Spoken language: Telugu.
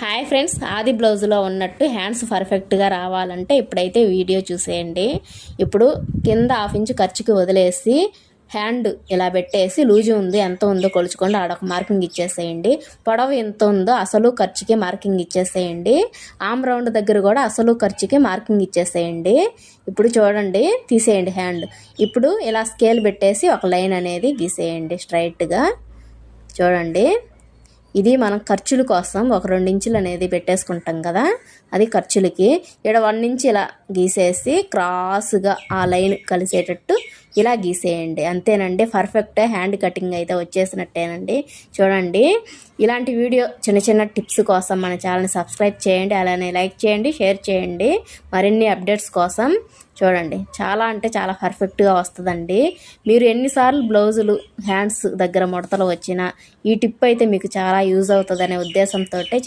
హాయ్ ఫ్రెండ్స్, ఆది బ్లౌజ్లో ఉన్నట్టు హ్యాండ్స్ పర్ఫెక్ట్గా రావాలంటే ఇప్పుడైతే వీడియో చూసేయండి. ఇప్పుడు కింద 1/2 ఇంచు ఖర్చుకి వదిలేసి హ్యాండ్ ఇలా పెట్టేసి లూజు ఉంది ఎంత ఉందో కొలుచుకోండి. ఆడొక మార్కింగ్ ఇచ్చేసేయండి. పొడవు ఎంత ఉందో అసలు ఖర్చుకి మార్కింగ్ ఇచ్చేసేయండి. ఆమ్ రౌండ్ దగ్గర కూడా అసలు ఖర్చుకి మార్కింగ్ ఇచ్చేసేయండి. ఇప్పుడు చూడండి, తీసేయండి హ్యాండ్. ఇప్పుడు ఇలా స్కేల్ పెట్టేసి ఒక లైన్ అనేది గీసేయండి స్ట్రైట్గా. చూడండి, ఇది మనం ఖర్చుల కోసం ఒక 2 ఇంచులు అనేది పెట్టేసుకుంటాం కదా, అది ఖర్చులకి. ఇక్కడ 1 ఇంచ్ ఇలా గీసేసి క్రాస్గా ఆ లైన్ కలిసేటట్టు ఇలా గీసేయండి. అంతేనండి, పర్ఫెక్ట్ హ్యాండ్ కటింగ్ అయితే వచ్చేసినట్టేనండి. చూడండి, ఇలాంటి వీడియో చిన్న చిన్న టిప్స్ కోసం మన ఛానల్ని సబ్స్క్రైబ్ చేయండి, అలానే లైక్ చేయండి, షేర్ చేయండి మరిన్ని అప్డేట్స్ కోసం. చూడండి, చాలా అంటే చాలా పర్ఫెక్ట్గా వస్తుందండి. మీరు ఎన్నిసార్లు బ్లౌజులు హ్యాండ్స్ దగ్గర ముడతలు వచ్చినా ఈ టిప్ అయితే మీకు చాలా యూజ్ అవుతుందనే ఉద్దేశంతో